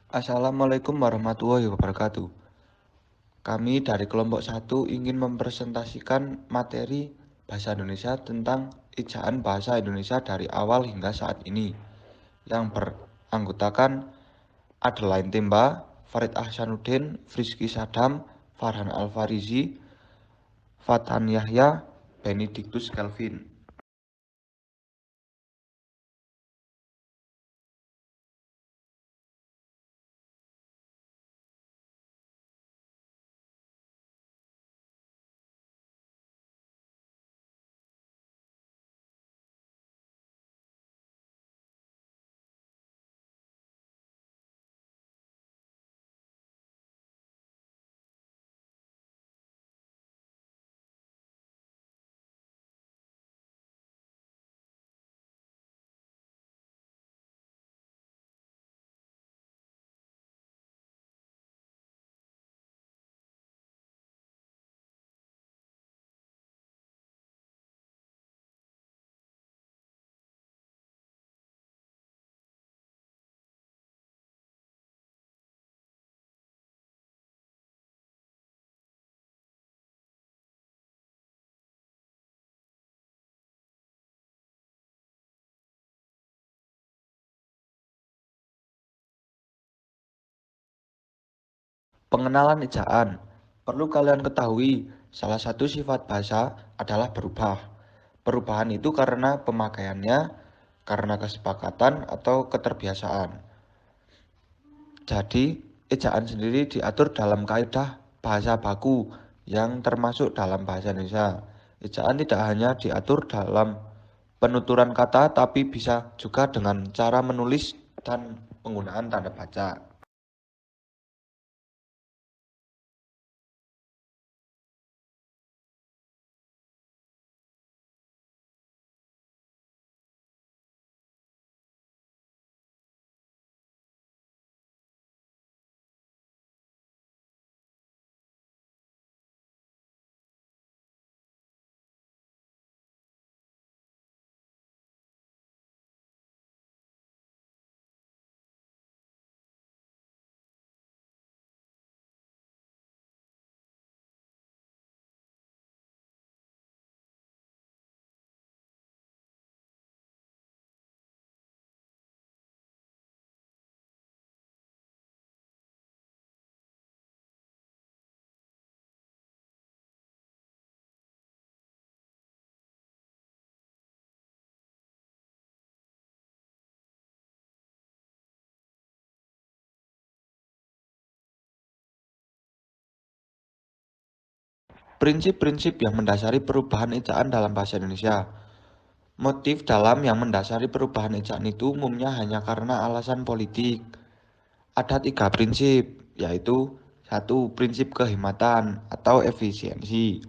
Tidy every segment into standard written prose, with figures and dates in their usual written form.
Assalamualaikum warahmatullahi wabarakatuh. Kami dari kelompok 1 ingin mempresentasikan materi bahasa Indonesia tentang ejaan bahasa Indonesia dari awal hingga saat ini yang beranggotakan Adelaine Temba, Farid Ahsanuddin, Frizky Sadam, Farhan Alfarizi, Fatan Yahya, Benedictus Kelvin. Pengenalan ejaan. Perlu kalian ketahui, salah satu sifat bahasa adalah berubah. Perubahan itu karena pemakaiannya, karena kesepakatan atau keterbiasaan. Jadi, ejaan sendiri diatur dalam kaidah bahasa baku yang termasuk dalam bahasa Indonesia. Ejaan tidak hanya diatur dalam penuturan kata, tapi bisa juga dengan cara menulis dan penggunaan tanda baca. Prinsip-prinsip yang mendasari perubahan ejaan dalam bahasa Indonesia. Motif dalam yang mendasari perubahan ejaan itu umumnya hanya karena alasan politik. Ada 3 prinsip, yaitu 1. Prinsip kehematan atau efisiensi.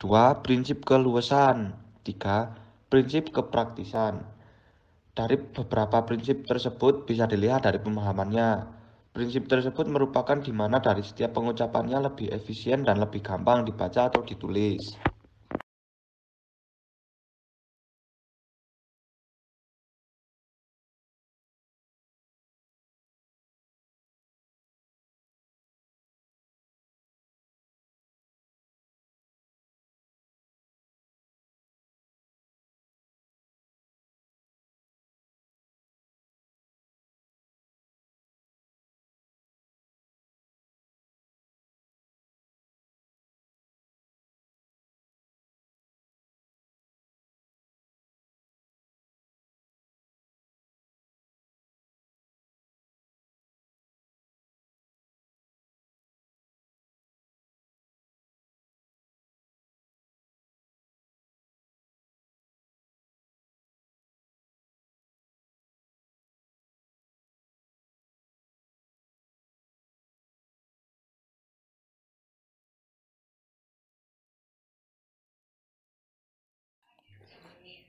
2. Prinsip keluasan. 3. Prinsip kepraktisan. Dari beberapa prinsip tersebut bisa dilihat dari pemahamannya. Prinsip tersebut merupakan di mana dari setiap pengucapannya lebih efisien dan lebih gampang dibaca atau ditulis.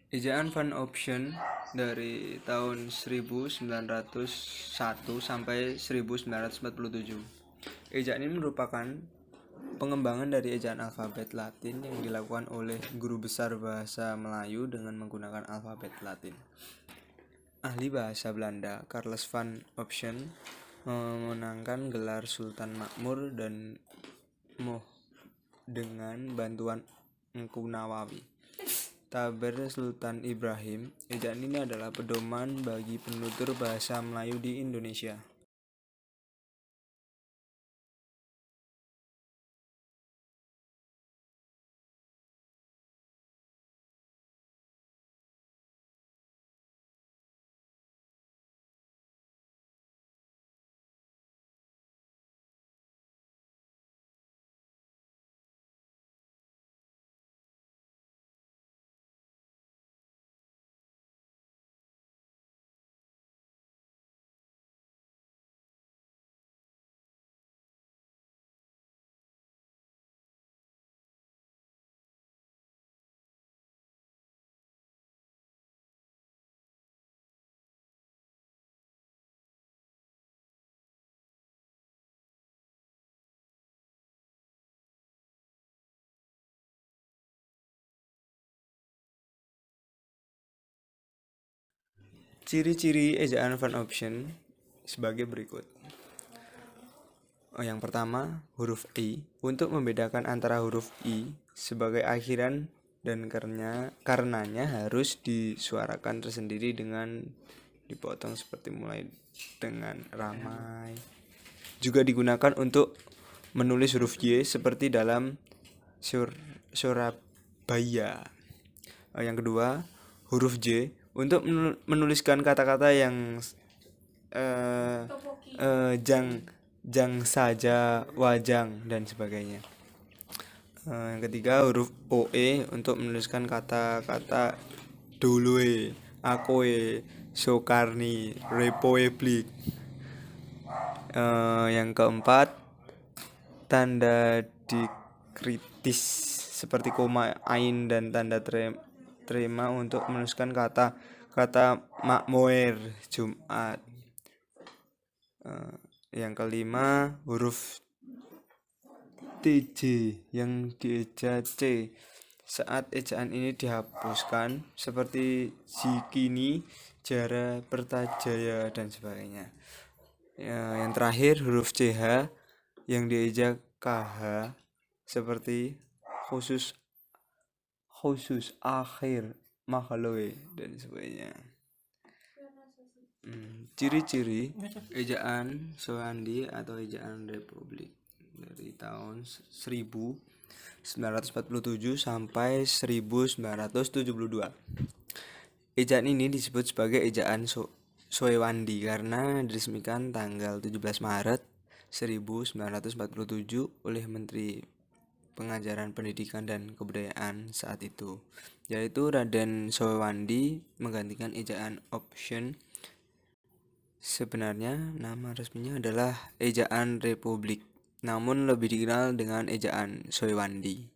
Ejaan Van Option dari tahun 1901 sampai 1947. Ejaan ini merupakan pengembangan dari ejaan alfabet Latin yang dilakukan oleh guru besar bahasa Melayu dengan menggunakan alfabet Latin. Ahli bahasa Belanda Carles van Option memenangkan gelar Sultan Makmur dan Moh dengan bantuan Engku Nawawi. Taber Sultan Ibrahim. Ejaan ini adalah pedoman bagi penutur bahasa Melayu di Indonesia. Ciri-ciri ejaan Van Option sebagai berikut. Yang pertama, huruf I. Untuk membedakan antara huruf I sebagai akhiran dan karenanya harus disuarakan tersendiri dengan dipotong seperti mulai dengan ramai. Juga digunakan untuk menulis huruf Y seperti dalam Surabaya. Yang kedua, huruf J untuk menuliskan kata-kata yang jang saja, wajang dan sebagainya. Yang ketiga, huruf OE untuk menuliskan kata-kata dulue, akoe, sokarni, republik. Yang keempat, tanda dikritis seperti koma, ain dan tanda terima untuk menuliskan kata makmuir, Jumat. Yang kelima, huruf TJ yang dieja C saat ejaan ini dihapuskan seperti Zikini, Jara, Pertajaya dan sebagainya. Yang terakhir, huruf CH yang dieja KH seperti khusus akhir, makhluk dan sebagainya. Ciri-ciri ejaan Soewandi atau ejaan Republik dari tahun 1947 sampai 1972. Ejaan ini disebut sebagai ejaan Soewandi karena diresmikan tanggal 17 Maret 1947 oleh Menteri Pengajaran Pendidikan dan Kebudayaan saat itu, yaitu Raden Soewandi, menggantikan ejaan Option. Sebenarnya nama resminya adalah ejaan Republik, namun lebih dikenal dengan ejaan Soewandi.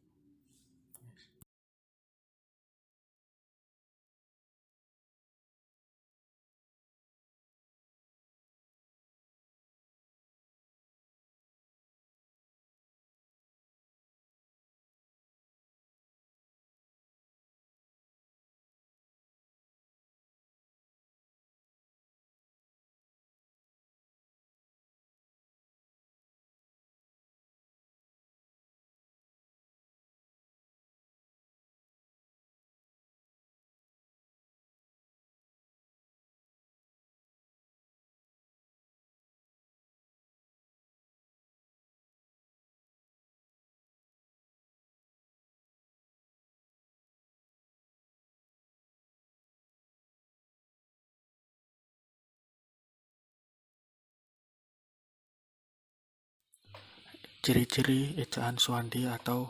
Ciri-ciri ejaan Soewandi atau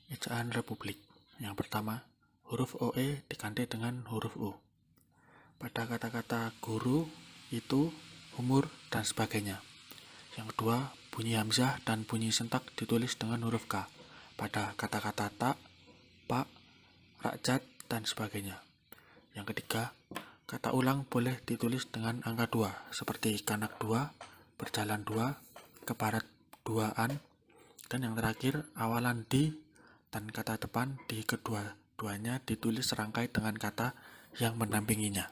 ejaan Republik. Yang pertama, huruf OE diganti dengan huruf U. Pada kata-kata guru, itu, umur, dan sebagainya. Yang kedua, bunyi hamzah dan bunyi sentak ditulis dengan huruf K. Pada kata-kata tak, pak, rakyat, dan sebagainya. Yang ketiga, kata ulang boleh ditulis dengan angka 2, seperti kanak 2, berjalan 2, ke barat 2-an, dan yang terakhir, awalan di dan kata depan di kedua-duanya ditulis serangkai dengan kata yang mendampinginya.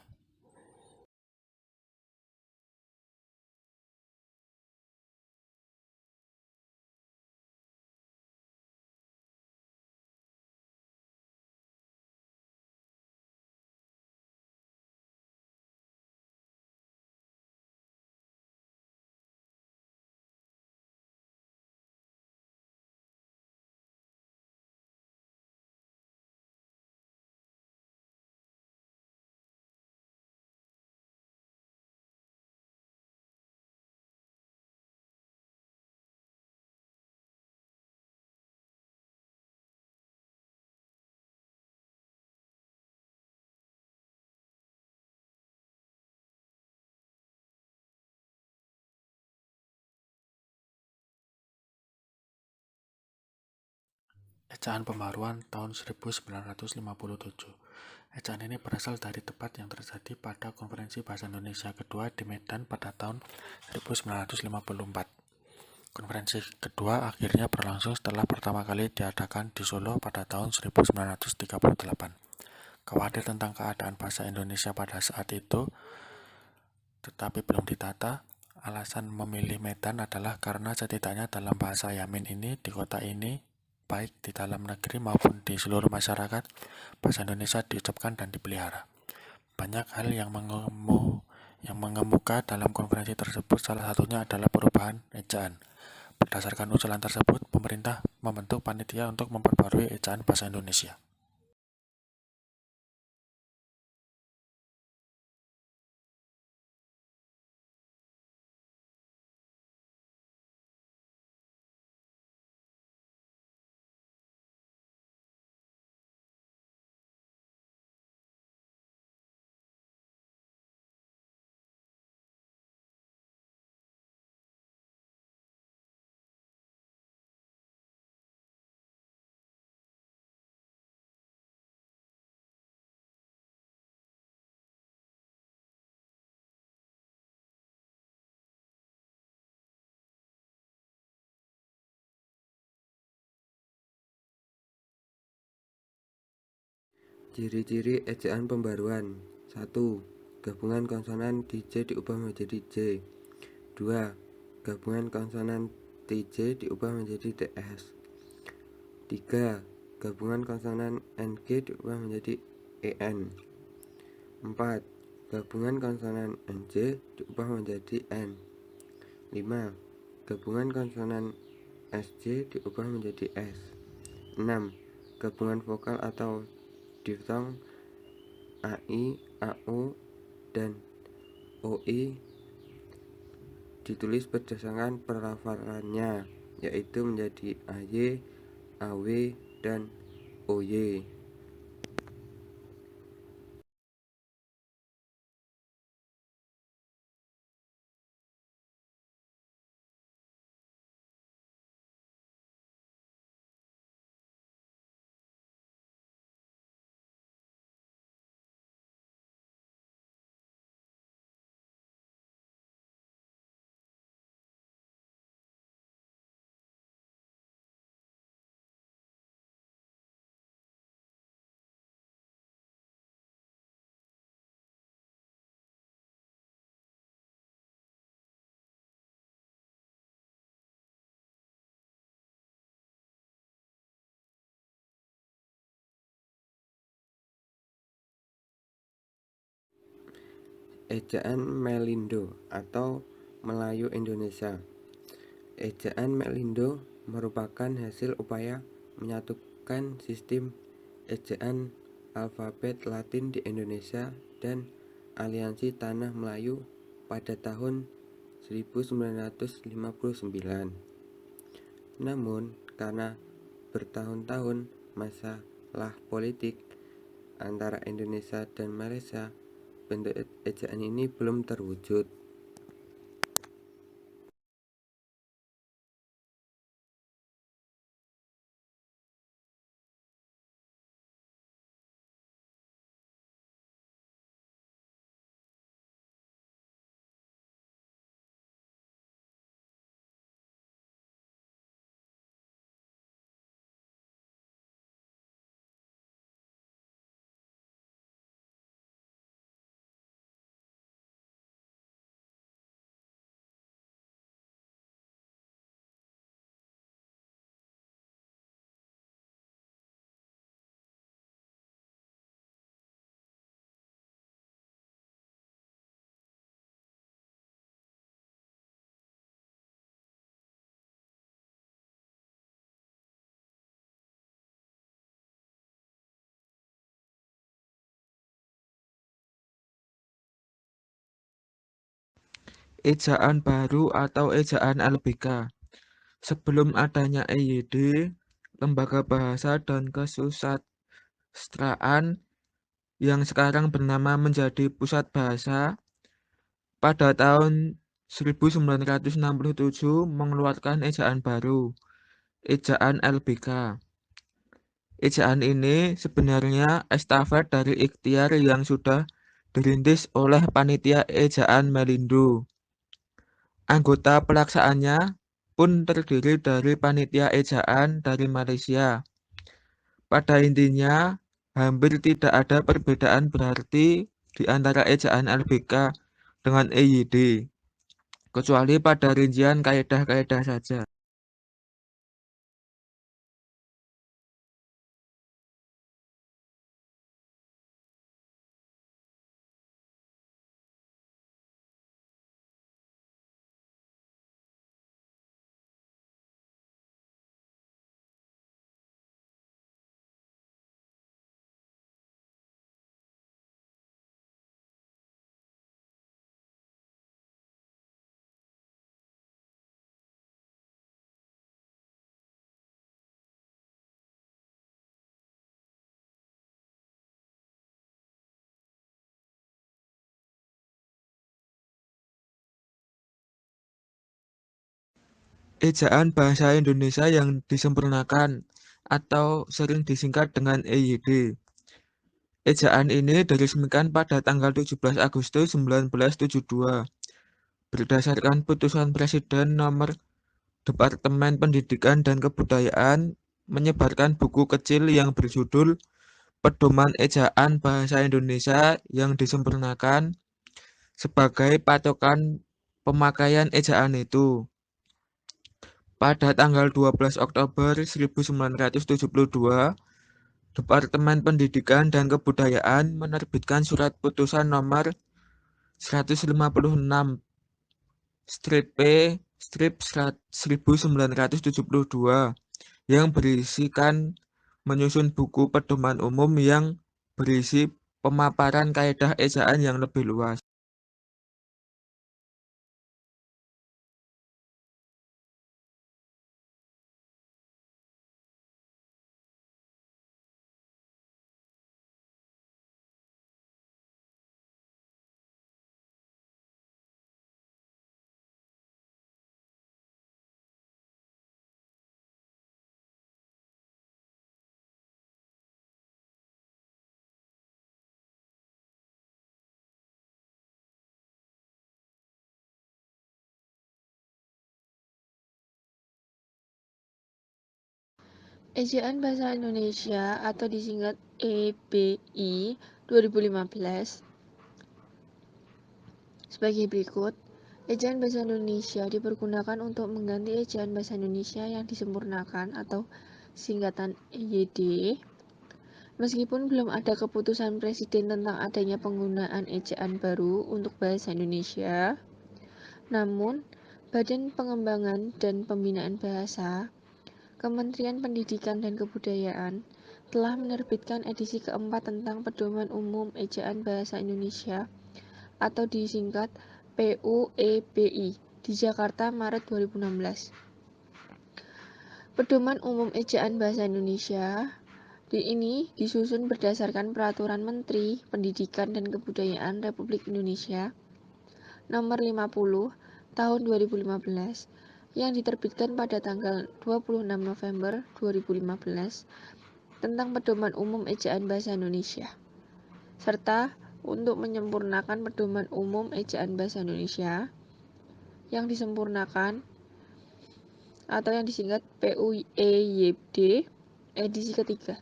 Ejaan Pembaruan tahun 1957. Ejaan ini berasal dari debat yang terjadi pada Konferensi Bahasa Indonesia kedua di Medan pada tahun 1954. Konferensi kedua akhirnya berlangsung setelah pertama kali diadakan di Solo pada tahun 1938. Khawatir tentang keadaan bahasa Indonesia pada saat itu, tetapi belum ditata. Alasan memilih Medan adalah karena setidaknya dalam bahasa Yamin ini, di kota ini, baik di dalam negeri maupun di seluruh masyarakat, bahasa Indonesia diucapkan dan dipelihara. Banyak hal yang mengemuka dalam konferensi tersebut, salah satunya adalah perubahan ejaan. Berdasarkan usulan tersebut, pemerintah membentuk panitia untuk memperbarui ejaan bahasa Indonesia. Ciri-ciri ejaan pembaruan. 1. Gabungan konsonan DJ diubah menjadi J. 2. Gabungan konsonan TJ diubah menjadi TS. 3. Gabungan konsonan NG diubah menjadi EN. 4. Gabungan konsonan NJ diubah menjadi N. 5. Gabungan konsonan SJ diubah menjadi S. 6. Gabungan vokal atau diftong AI, AO, dan OI ditulis berdasarkan pelafalannya, yaitu menjadi AY, AW, dan OY. Ejaan Melindo atau Melayu Indonesia. Ejaan Melindo merupakan hasil upaya menyatukan sistem ejaan alfabet Latin di Indonesia dan Aliansi Tanah Melayu pada tahun 1959. Namun, karena bertahun-tahun masalah politik antara Indonesia dan Malaysia, bentuk ejaan ini belum terwujud. Ejaan baru atau ejaan LBK. Sebelum adanya EYD, Lembaga Bahasa dan Kesusastraan yang sekarang bernama menjadi Pusat Bahasa, pada tahun 1967 mengeluarkan ejaan baru, ejaan LBK. Ejaan ini sebenarnya estafet dari ikhtiar yang sudah dirintis oleh panitia ejaan Melindo. Anggota pelaksananya pun terdiri dari panitia ejaan dari Malaysia. Pada intinya, hampir tidak ada perbedaan berarti di antara ejaan LBK dengan EYD, kecuali pada rincian kaidah-kaidah saja. Ejaan bahasa Indonesia yang disempurnakan atau sering disingkat dengan EYD. Ejaan ini diresmikan pada tanggal 17 Agustus 1972 berdasarkan putusan Presiden nomor Departemen Pendidikan dan Kebudayaan menyebarkan buku kecil yang berjudul Pedoman Ejaan Bahasa Indonesia yang disempurnakan sebagai patokan pemakaian ejaan itu. Pada tanggal 12 Oktober 1972, Departemen Pendidikan dan Kebudayaan menerbitkan surat putusan nomor 156 strip P strip 1972 yang berisikan menyusun buku pedoman umum yang berisi pemaparan kaidah ejaan yang lebih luas. Ejaan Bahasa Indonesia atau disingkat EBI 2015 sebagai berikut. Ejaan Bahasa Indonesia dipergunakan untuk mengganti Ejaan Bahasa Indonesia yang disempurnakan atau singkatan EYD. Meskipun belum ada keputusan Presiden tentang adanya penggunaan ejaan baru untuk bahasa Indonesia, namun Badan Pengembangan dan Pembinaan Bahasa Kementerian Pendidikan dan Kebudayaan telah menerbitkan edisi keempat tentang Pedoman Umum Ejaan Bahasa Indonesia atau disingkat PUEBI di Jakarta Maret 2016. Pedoman Umum Ejaan Bahasa Indonesia ini disusun berdasarkan Peraturan Menteri Pendidikan dan Kebudayaan Republik Indonesia Nomor 50 Tahun 2015 yang diterbitkan pada tanggal 26 November 2015 tentang Pedoman Umum Ejaan Bahasa Indonesia, serta untuk menyempurnakan Pedoman Umum Ejaan Bahasa Indonesia yang disempurnakan atau yang disingkat PUEYD edisi ketiga.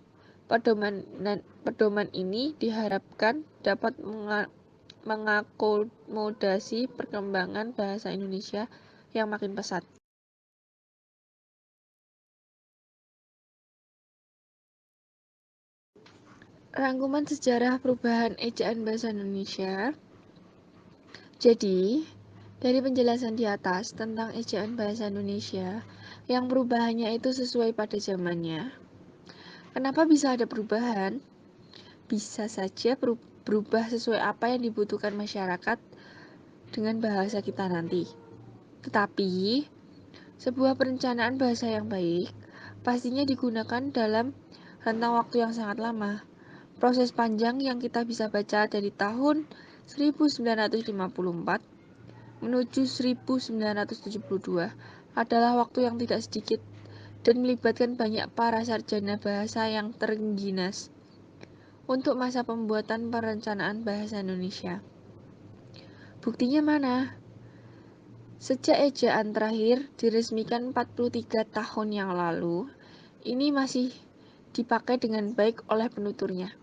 Pedoman ini diharapkan dapat mengakomodasi perkembangan bahasa Indonesia yang makin pesat. Rangkuman sejarah perubahan ejaan bahasa Indonesia. Jadi, dari penjelasan di atas tentang ejaan bahasa Indonesia yang perubahannya itu sesuai pada zamannya. Kenapa bisa ada perubahan? Bisa saja berubah sesuai apa yang dibutuhkan masyarakat dengan bahasa kita nanti. Tetapi, sebuah perencanaan bahasa yang baik pastinya digunakan dalam rentang waktu yang sangat lama. Proses panjang yang kita bisa baca dari tahun 1954 menuju 1972 adalah waktu yang tidak sedikit dan melibatkan banyak para sarjana bahasa yang terengginas untuk masa pembuatan perencanaan bahasa Indonesia. Buktinya mana? Sejak ejaan terakhir diresmikan 43 tahun yang lalu, ini masih dipakai dengan baik oleh penuturnya.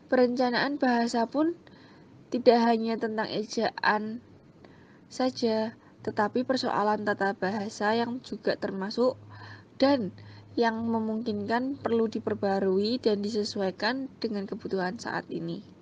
Perencanaan bahasa pun tidak hanya tentang ejaan saja, tetapi persoalan tata bahasa yang juga termasuk dan yang memungkinkan perlu diperbarui dan disesuaikan dengan kebutuhan saat ini.